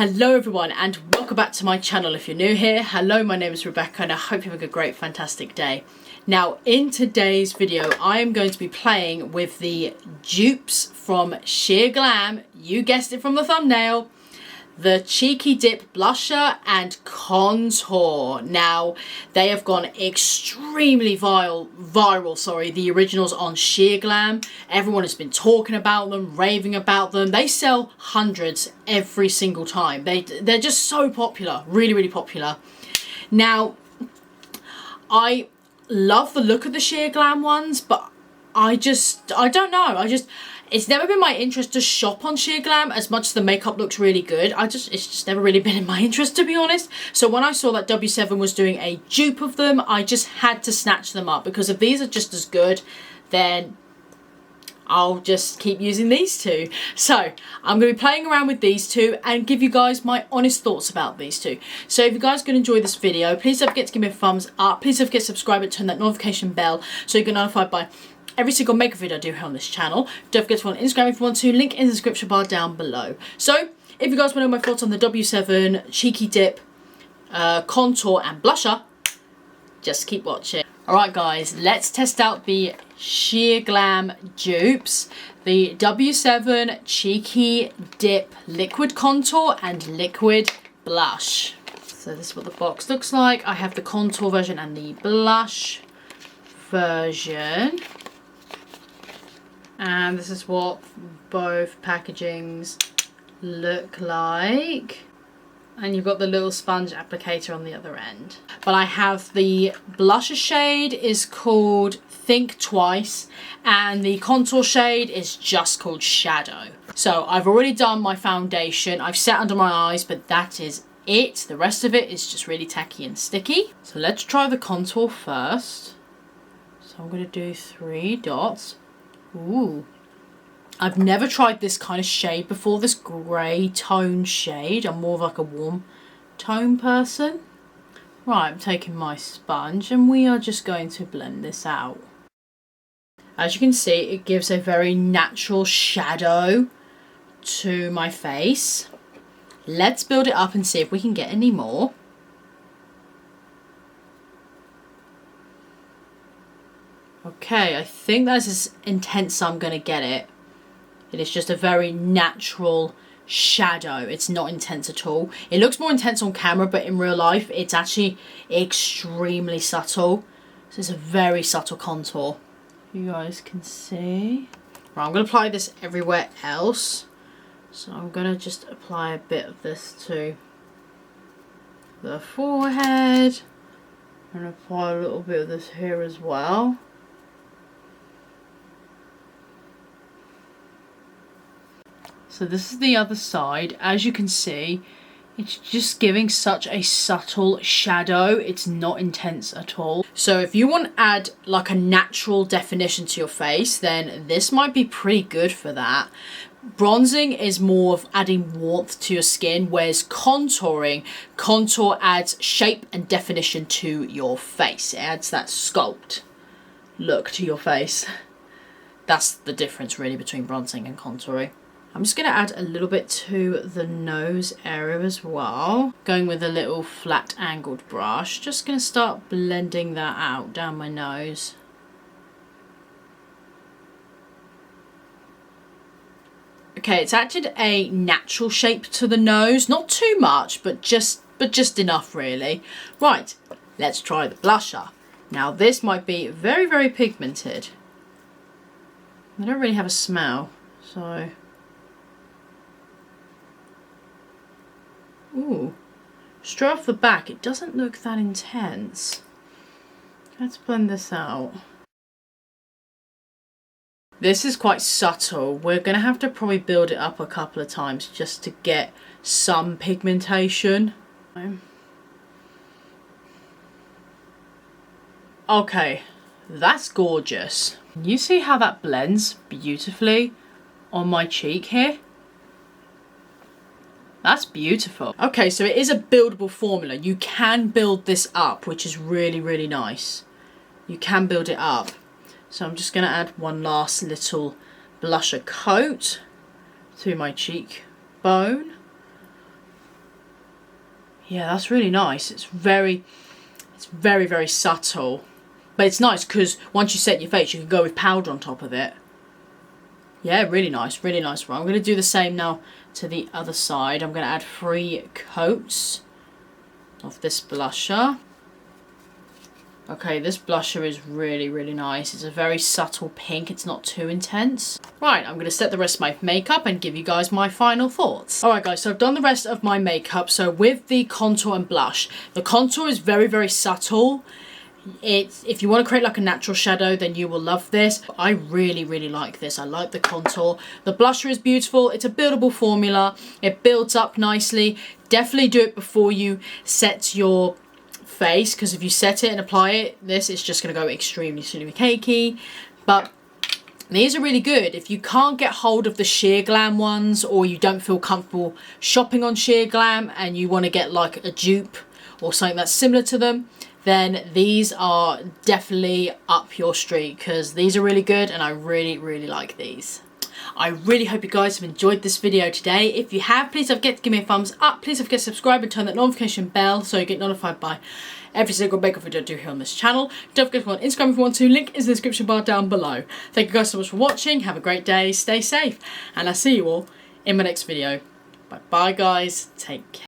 Hello everyone and welcome back to my channel. If you're new here, hello, my name is Rebecca and I hope you have a great, fantastic day. Now in today's video, I am going to be playing with the dupes from Sheglam. You guessed it from the thumbnail. The Cheeky Dip Blusher and Contour. Now, they have gone extremely viral, the originals on Sheglam. Everyone has been talking about them, raving about them. They sell hundreds every single time. They're just so popular, really, really popular. Now, I love the look of the Sheglam ones, but I don't know. It's never been my interest to shop on Sheglam as much as the makeup looks really good. It's just never really been in my interest, to be honest. So when I saw that W7 was doing a dupe of them, I just had to snatch them up, because if these are just as good, then I'll just keep using these two. So I'm going to be playing around with these two and give you guys my honest thoughts about these two. So if you guys can enjoy this video, please don't forget to give me a thumbs up. Please don't forget to subscribe and turn that notification bell so you get notified by every single makeup video I do here on this channel. Don't forget to follow on Instagram if you want to. Link in the description bar down below. So, if you guys want to know my thoughts on the W7 Cheeky Dip Contour and Blusher, just keep watching. Alright guys, let's test out the Sheglam dupes. The W7 Cheeky Dip Liquid Contour and Liquid Blush. So this is what the box looks like. I have the contour version and the blush version. And this is what both packagings look like. And you've got the little sponge applicator on the other end. But I have the blusher shade is called Think Twice. And the contour shade is just called Shadow. So I've already done my foundation. I've set under my eyes, but that is it. The rest of it is just really tacky and sticky. So let's try the contour first. So I'm going to do 3 dots. Ooh, I've never tried this kind of shade before, this grey tone shade. I'm more of like a warm tone person. Right, I'm taking my sponge and we are just going to blend this out. As you can see, it gives a very natural shadow to my face. Let's build it up and see if we can get any more. Okay, I think that's as intense as I'm going to get it. It is just a very natural shadow. It's not intense at all. It looks more intense on camera, but in real life, it's actually extremely subtle. So it's a very subtle contour. You guys can see. Right, I'm going to apply this everywhere else. So I'm going to just apply a bit of this to the forehead. I'm going to apply a little bit of this here as well. So this is the other side. As you can see, it's just giving such a subtle shadow. It's not intense at all. So if you want to add like a natural definition to your face, then this might be pretty good for that. Bronzing is more of adding warmth to your skin, whereas contour adds shape and definition to your face. It adds that sculpt look to your face. That's the difference really between bronzing and contouring. I'm just going to add a little bit to the nose area as well. Going with a little flat angled brush. Just going to start blending that out down my nose. Okay, it's added a natural shape to the nose. Not too much, but just enough really. Right, let's try the blusher. Now this might be very, very pigmented. I don't really have a smell, so... Ooh, straight off the back, it doesn't look that intense. Let's blend this out. This is quite subtle. We're going to have to probably build it up a couple of times just to get some pigmentation. Okay, that's gorgeous. You see how that blends beautifully on my cheek here? That's beautiful. Okay, so it is a buildable formula. You can build this up, which is really, really nice. You can build it up. So I'm just going to add one last little blusher coat to my cheekbone. Yeah, that's really nice. It's very, very subtle. But it's nice because once you set your face, you can go with powder on top of it. Yeah, really nice, really nice. Right, I'm going to do the same now to the other side. I'm going to add 3 coats of this blusher. Okay, this blusher is really, really nice. It's a very subtle pink. It's not too intense. Right, I'm going to set the rest of my makeup and give you guys my final thoughts. Alright guys, so I've done the rest of my makeup. So with the contour and blush, the contour is very, very subtle. If you want to create like a natural shadow, then you will love this. I really, really like this. I like the contour. The blusher is beautiful. It's a buildable formula. It builds up nicely. Definitely do it before you set your face, because if you set it and apply it, it's just going to go extremely cakey. But these are really good. If you can't get hold of the sheer glam ones, or you don't feel comfortable shopping on sheer glam and you want to get like a dupe or something that's similar to them, then these are definitely up your street, because these are really good and I really, really like these. I really hope you guys have enjoyed this video today. If you have, please don't forget to give me a thumbs up. Please don't forget to subscribe and turn that notification bell so you get notified by every single makeup video I do here on this channel. Don't forget to go on Instagram if you want to. Link is in the description bar down below. Thank you guys so much for watching. Have a great day. Stay safe. And I'll see you all in my next video. Bye bye guys. Take care.